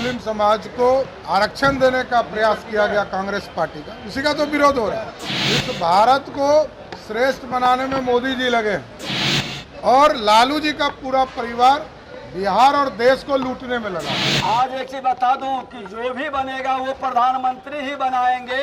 मुस्लिम समाज को आरक्षण देने का प्रयास किया गया कांग्रेस पार्टी का, उसी का तो विरोध हो रहा है। इस भारत को श्रेष्ठ बनाने में मोदी जी लगे और लालू जी का पूरा परिवार बिहार और देश को लूटने में लगा। आज एक चीज बता दूं कि जो भी बनेगा वो प्रधानमंत्री ही बनाएंगे,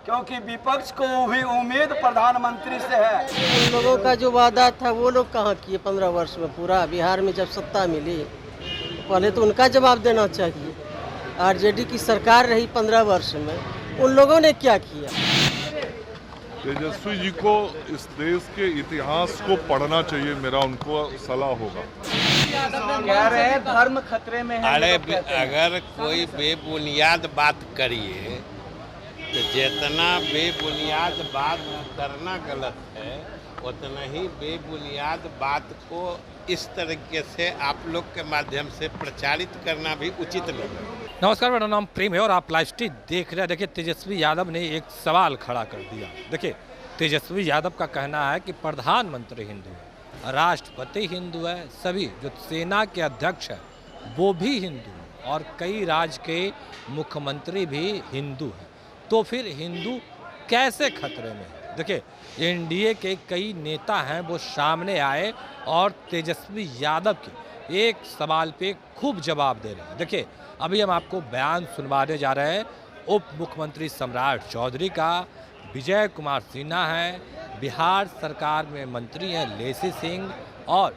क्योंकि विपक्ष को भी उम्मीद प्रधानमंत्री से है। उन लोगों का जो वादा था वो लोग कहाँ किए 15 वर्ष में? पूरा बिहार में जब सत्ता मिली पहले तो उनका जवाब देना चाहिए। आरजेडी की सरकार रही 15 वर्ष में, उन लोगों ने क्या किया? तेजस्वी जी को इस देश के इतिहास को पढ़ना चाहिए, मेरा उनको सलाह होगा। कह रहे हैं धर्म खतरे में है। अरे अगर कोई बेबुनियाद बात करिए तो जितना बेबुनियाद बात करना गलत है, उतना ही बेबुनियाद बात को इस तरीके से आप लोग के माध्यम से प्रचारित करना भी उचित नहीं है। नमस्कार, मेरा नाम प्रेम है और आप लाइव स्ट्रीट देख रहे हैं। देखिए, तेजस्वी यादव ने एक सवाल खड़ा कर दिया। देखिए, तेजस्वी यादव का कहना है कि प्रधानमंत्री हिंदू है, राष्ट्रपति हिंदू है, सभी जो सेना के अध्यक्ष है वो भी हिंदू है और कई राज्य के मुख्यमंत्री भी हिंदू हैं। तो फिर हिंदू कैसे खतरे में है? देखिए, एनडीए के कई नेता हैं वो सामने आए और तेजस्वी यादव के एक सवाल पे खूब जवाब दे रहे हैं। देखिए, अभी हम आपको बयान सुनवाने जा रहे हैं उप मुख्यमंत्री सम्राट चौधरी का। विजय कुमार सिन्हा हैं, बिहार सरकार में मंत्री हैं लेसी सिंह, और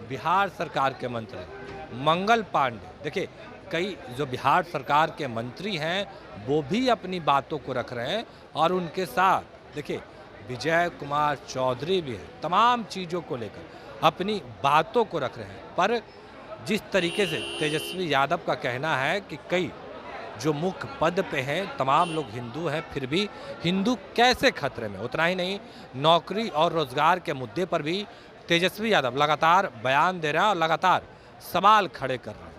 बिहार सरकार के मंत्री मंगल पांडे। देखिए, कई जो बिहार सरकार के मंत्री हैं वो भी अपनी बातों को रख रहे हैं और उनके साथ देखिए विजय कुमार चौधरी भी हैं, तमाम चीज़ों को लेकर अपनी बातों को रख रहे हैं। पर जिस तरीके से तेजस्वी यादव का कहना है कि कई जो मुख्य पद पे हैं तमाम लोग हिंदू हैं, फिर भी हिंदू कैसे खतरे में? उतना ही नहीं, नौकरी और रोजगार के मुद्दे पर भी तेजस्वी यादव लगातार बयान दे रहे हैं और लगातार सवाल खड़े कर रहे हैं।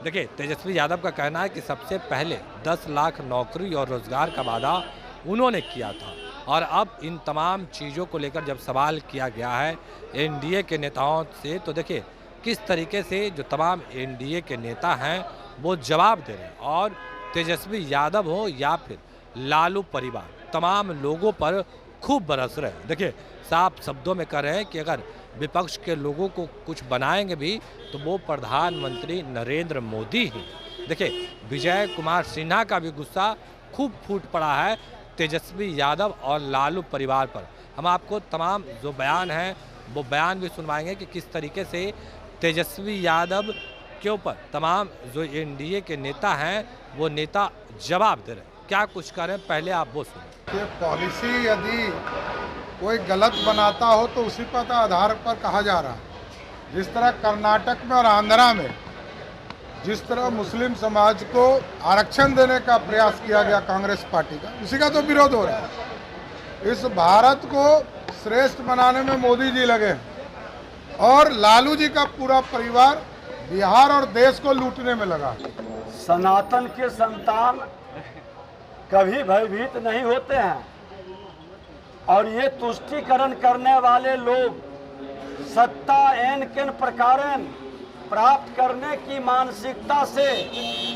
देखिए, तेजस्वी यादव का कहना है कि सबसे पहले 10 लाख नौकरी और रोजगार का वादा उन्होंने किया था, और अब इन तमाम चीज़ों को लेकर जब सवाल किया गया है एनडीए के नेताओं से, तो देखिए किस तरीके से जो तमाम एनडीए के नेता हैं वो जवाब दे रहे हैं। और तेजस्वी यादव हो या फिर लालू परिवार, तमाम लोगों पर खूब बरस रहे हैं। देखिए, साफ शब्दों में कह रहे हैं कि अगर विपक्ष के लोगों को कुछ बनाएंगे भी तो वो प्रधानमंत्री नरेंद्र मोदी ही। देखिए, विजय कुमार सिन्हा का भी गुस्सा खूब फूट पड़ा है तेजस्वी यादव और लालू परिवार पर। हम आपको तमाम जो बयान हैं वो बयान भी सुनवाएंगे कि किस तरीके से तेजस्वी यादव के ऊपर तमाम जो एनडीए के नेता हैं वो नेता जवाब दे रहे हैं। क्या कुछ कह रहे हैं, पहले आप वो सुनें। ये पॉलिसी यदि कोई गलत बनाता हो तो उसी पर आधार पर कहा जा रहा है। जिस तरह कर्नाटक में और आंध्रा में जिस तरह मुस्लिम समाज को आरक्षण देने का प्रयास किया गया कांग्रेस पार्टी का, उसी का तो विरोध हो रहा है। इस भारत को श्रेष्ठ बनाने में मोदी जी लगे और लालू जी का पूरा परिवार बिहार और देश को लूटने में लगा। सनातन के संतान कभी भयभीत नहीं होते हैं, और ये तुष्टीकरण करने वाले लोग सत्ता एन केन प्रकारन प्राप्त करने की मानसिकता से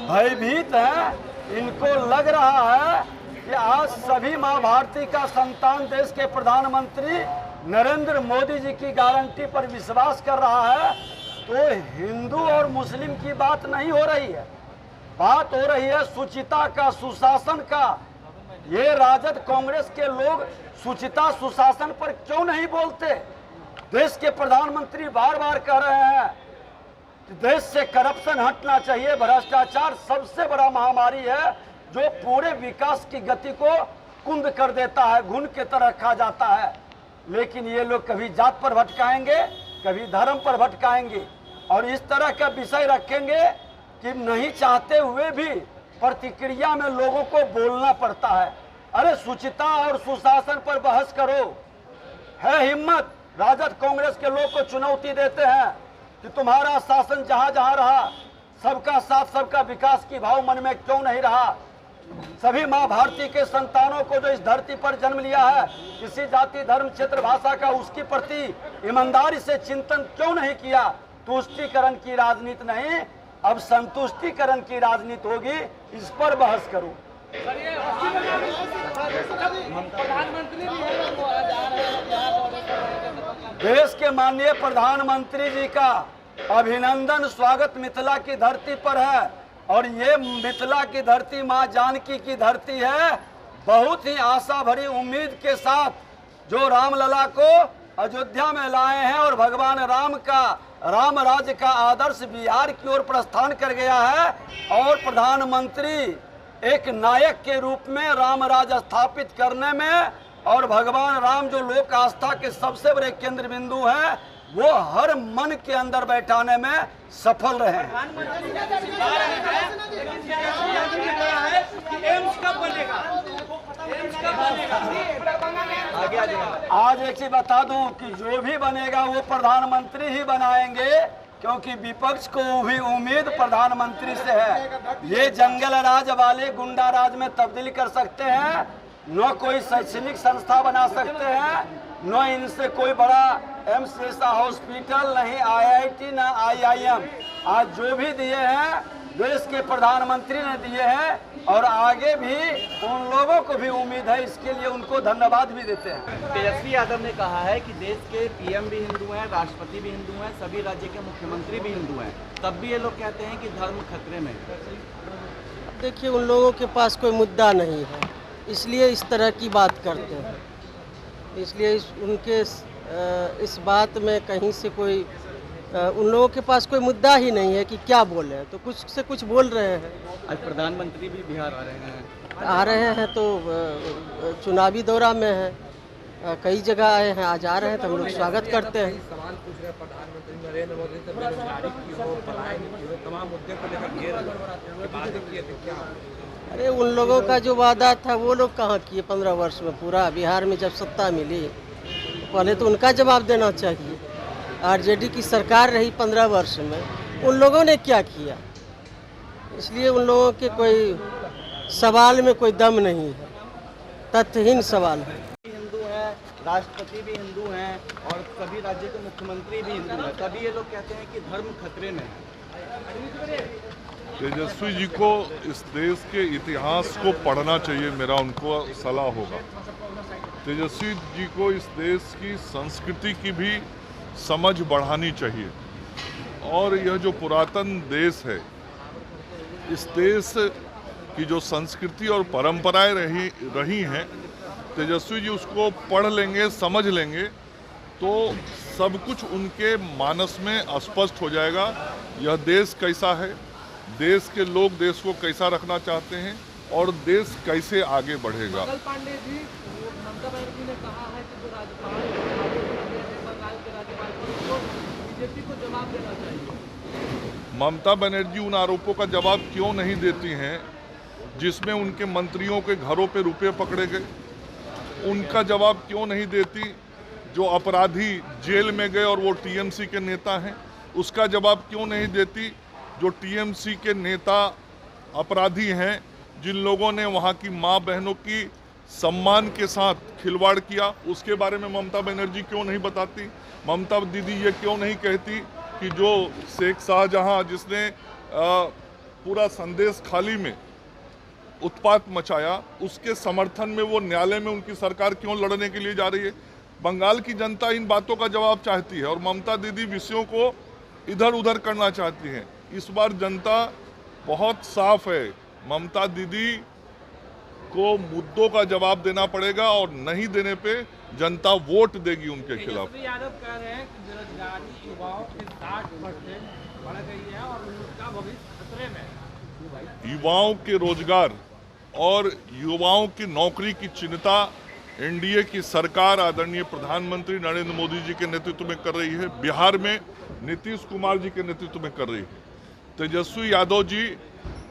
भयभीत हैं। इनको लग रहा है कि आज सभी माँ भारती का संतान देश के प्रधानमंत्री नरेंद्र मोदी जी की गारंटी पर विश्वास कर रहा है। तो हिंदू और मुस्लिम की बात नहीं हो रही है, बात हो रही है सुचिता का, सुशासन का। ये राजद कांग्रेस के लोग सुचिता सुशासन पर क्यों नहीं बोलते? देश के प्रधानमंत्री बार बार कह रहे हैं कि देश से करप्शन हटना चाहिए, भ्रष्टाचार सबसे बड़ा महामारी है जो पूरे विकास की गति को कुंद कर देता है, घुन के तरह खा जाता है। लेकिन ये लोग कभी जात पर भटकाएंगे, कभी धर्म पर भटकाएंगे और इस तरह का विषय रखेंगे कि नहीं चाहते हुए भी प्रतिक्रिया में लोगों को बोलना पड़ता है। अरे सुचिता और सुशासन पर बहस करो, है हिम्मत? राजद कांग्रेस के लोग को चुनौती देते हैं कि तुम्हारा शासन जहां जहां रहा, सबका साथ सबका विकास की भाव मन में क्यों नहीं रहा? सभी माँ भारती के संतानों को जो इस धरती पर जन्म लिया है, किसी जाति धर्म क्षेत्र भाषा का उसके प्रति ईमानदारी से चिंतन क्यों नहीं किया? तुष्टीकरण की राजनीति नहीं, अब संतुष्टिकरण की राजनीति होगी, इस पर बहस करूं। देश के माननीय प्रधानमंत्री जी का अभिनंदन स्वागत मिथिला की धरती पर है, और ये मिथिला की धरती मां जानकी की धरती है। बहुत ही आशा भरी उम्मीद के साथ जो रामलला को अयोध्या में लाए हैं और भगवान राम का राम राज्य का आदर्श बिहार की ओर प्रस्थान कर गया है, और प्रधानमंत्री एक नायक के रूप में राम राज्य स्थापित करने में और भगवान राम जो लोक आस्था के सबसे बड़े केंद्र बिंदु हैं, वो हर मन के अंदर बैठाने में सफल रहे हैं। आज एक चीज बता दूं कि जो भी बनेगा वो प्रधानमंत्री ही बनाएंगे, क्योंकि विपक्ष को भी उम्मीद प्रधानमंत्री से है। ये जंगल राज वाले गुंडा राज में तब्दील कर सकते हैं, न कोई शैक्षणिक संस्था बना सकते हैं, न इनसे कोई बड़ा एम्स जैसा हॉस्पिटल, नहीं IIT, न IIM। आज जो भी दिए हैं देश के प्रधानमंत्री ने दिए हैं, और आगे भी उन लोगों को भी उम्मीद है, इसके लिए उनको धन्यवाद भी देते हैं। तेजस्वी यादव ने कहा है कि देश के PM भी हिंदू हैं, राष्ट्रपति भी हिंदू हैं, सभी राज्य के मुख्यमंत्री भी हिंदू हैं, तब भी ये लोग कहते हैं कि धर्म खतरे में। देखिए, उन लोगों के पास कोई मुद्दा नहीं है, इसलिए इस तरह की बात करते हैं। इसलिए उनके इस बात में कहीं से कोई उन लोगों के पास कोई मुद्दा ही नहीं है कि क्या बोले, तो कुछ से कुछ बोल रहे हैं। आज प्रधानमंत्री भी बिहार आ रहे हैं तो चुनावी दौरा में हैं, कई जगह आए हैं, आज आ रहे हैं तो हम लोग स्वागत करते हैं। सवाल पूछ रहे हैं प्रधानमंत्री नरेंद्र मोदी से, बेरोजगारी की हो, पलायन की हो, तमाम मुद्दे को लेकर घेर बात किए थे क्या? अरे उन लोगों का जो वादा था वो लोग कहाँ किए 15 वर्ष में पूरा? बिहार में जब सत्ता मिली पहले तो उनका जवाब देना चाहिए। RJD की सरकार रही 15 वर्ष में, उन लोगों ने क्या किया? इसलिए उन लोगों के कोई सवाल में कोई दम नहीं है, तथ्यहीन सवाल है। हिंदू हैं, राष्ट्रपति भी हिंदू हैं, और सभी राज्य के मुख्यमंत्री भी हिंदू हैं, तभी ये लोग कहते हैं कि धर्म खतरे में है। तेजस्वी जी को इस देश के इतिहास को पढ़ना चाहिए, मेरा उनको सलाह होगा। तेजस्वी जी को इस देश की संस्कृति की भी समझ बढ़ानी चाहिए, और यह जो पुरातन देश है, इस देश की जो संस्कृति और परंपराएं रही हैं, तेजस्वी जी उसको पढ़ लेंगे, समझ लेंगे, तो सब कुछ उनके मानस में स्पष्ट हो जाएगा। यह देश कैसा है, देश के लोग देश को कैसा रखना चाहते हैं, और देश कैसे आगे बढ़ेगा। पांडे जी, ममता बनर्जी ने कहा है कि जो राज्यपाल बंगाल के राज्यपाल को बीजेपी को जवाब देना चाहिए। ममता बनर्जी उन आरोपों का जवाब क्यों नहीं देती हैं जिसमें उनके मंत्रियों के घरों पे रुपए पकड़े गए? उनका जवाब क्यों नहीं देती जो अपराधी जेल में गए और वो TMC के नेता हैं? उसका जवाब क्यों नहीं देती जो TMC के नेता अपराधी हैं, जिन लोगों ने वहाँ की माँ बहनों की सम्मान के साथ खिलवाड़ किया? उसके बारे में ममता बनर्जी क्यों नहीं बताती? ममता दीदी ये क्यों नहीं कहती कि जो शेख शाहजहां जिसने पूरा संदेश खाली में उत्पात मचाया, उसके समर्थन में वो न्यायालय में उनकी सरकार क्यों लड़ने के लिए जा रही है? बंगाल की जनता इन बातों का जवाब चाहती है, और ममता दीदी विषयों को इधर उधर करना चाहती हैं। इस बार जनता बहुत साफ है, ममता दीदी को मुद्दों का जवाब देना पड़ेगा, और नहीं देने पे जनता वोट देगी उनके खिलाफ। यादव कह रहे हैं कि बेरोजगारी युवाओं की 60% बढ़ गई है और उनका भविष्य खतरे में है। युवाओं के रोजगार और युवाओं की नौकरी की चिंता NDA की सरकार आदरणीय प्रधानमंत्री नरेंद्र मोदी जी के नेतृत्व में कर रही है, बिहार में नीतीश कुमार जी के नेतृत्व में कर रही है। तेजस्वी यादव जी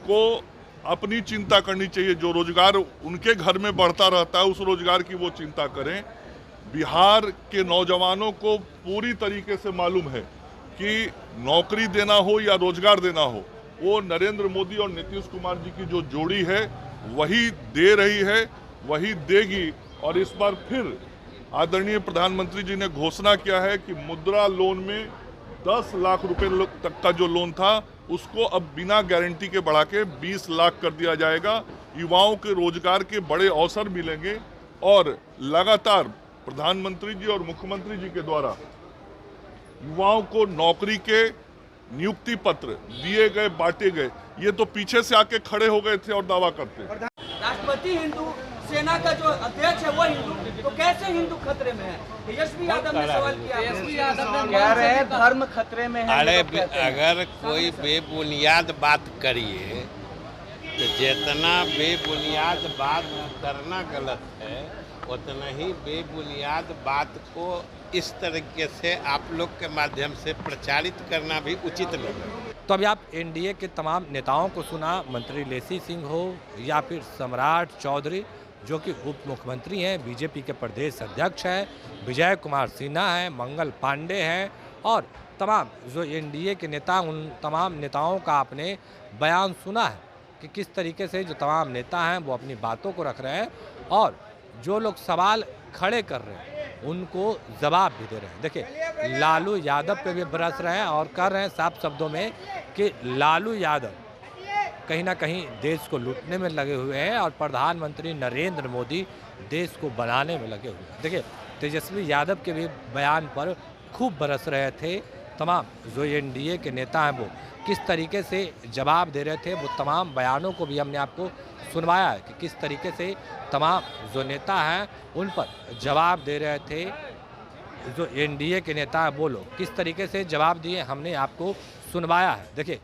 को अपनी चिंता करनी चाहिए, जो रोजगार उनके घर में बढ़ता रहता है उस रोजगार की वो चिंता करें। बिहार के नौजवानों को पूरी तरीके से मालूम है कि नौकरी देना हो या रोजगार देना हो, वो नरेंद्र मोदी और नीतीश कुमार जी की जो जोड़ी है वही दे रही है, वही देगी। और इस बार फिर आदरणीय प्रधानमंत्री जी ने घोषणा किया है कि मुद्रा लोन में 10 लाख रुपए तक का जो लोन था उसको अब बिना गारंटी के बढ़ा के 20 लाख कर दिया जाएगा। युवाओं के रोजगार के बड़े अवसर मिलेंगे और लगातार प्रधानमंत्री जी और मुख्यमंत्री जी के द्वारा युवाओं को नौकरी के नियुक्ति पत्र दिए गए, बांटे गए। ये तो पीछे से आके खड़े हो गए थे और दावा करते। राष्ट्रपति हिंदू, सेना का जो अध्यक्ष है वो हिंदू, तो कैसे हिंदू खतरे में है? तेजस्वी यादव ने सवाल किया। तेजस्वी यादव ने कह रहे हैं धर्म खतरे में है। अरे अगर कोई बेबुनियाद बात करिए तो जितना बेबुनियाद बात करना गलत है उतना ही बेबुनियाद बात को इस तरीके से आप लोग के माध्यम से प्रचारित करना भी उचित नहीं है। तो अभी आप एनडीए के तमाम नेताओं को सुना, मंत्री लेसी सिंह हो या फिर सम्राट चौधरी जो कि उप मुख्यमंत्री हैं, बीजेपी के प्रदेश अध्यक्ष हैं, विजय कुमार सिन्हा हैं, मंगल पांडे हैं और तमाम जो एनडीए के नेता, उन तमाम नेताओं का आपने बयान सुना है कि किस तरीके से जो तमाम नेता हैं वो अपनी बातों को रख रहे हैं और जो लोग सवाल खड़े कर रहे हैं उनको जवाब भी दे रहे हैं। देखिए लालू यादव पे भी बरस रहे हैं और कह रहे हैं साफ शब्दों में कि लालू यादव कहीं ना कहीं देश को लूटने में लगे हुए हैं और प्रधानमंत्री नरेंद्र मोदी देश को बनाने में लगे हुए हैं। देखिए तेजस्वी यादव के भी बयान पर खूब बरस रहे थे तमाम जो एनडीए के नेता हैं, वो किस तरीके से जवाब दे रहे थे। वो तमाम बयानों को भी हमने आपको सुनवाया है कि किस तरीके से तमाम जो नेता हैं उन पर जवाब दे रहे थे। जो एनडीए के नेता हैं वो लोग किस तरीके से जवाब दिए हमने आपको सुनवाया है। देखिए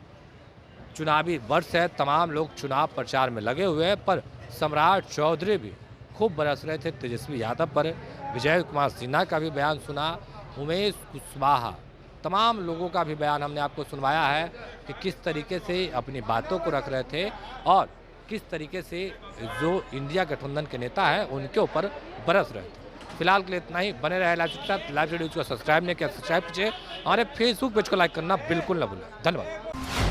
चुनावी वर्ष है, तमाम लोग चुनाव प्रचार में लगे हुए हैं, पर सम्राट चौधरी भी खूब बरस रहे थे तेजस्वी यादव पर। विजय कुमार सिन्हा का भी बयान सुना, उमेश कुशवाहा, तमाम लोगों का भी बयान हमने आपको सुनवाया है कि किस तरीके से अपनी बातों को रख रहे थे और किस तरीके से जो इंडिया गठबंधन के नेता हैं उनके ऊपर बरस रहे थे। फिलहाल के लिए इतना ही। बने रहे लाइव के साथ। लाइव वीडियो को सब्सक्राइब नहीं किया सब्सक्राइब कीजिए, हमारे फेसबुक पेज को लाइक करना बिल्कुल न भूलें। धन्यवाद।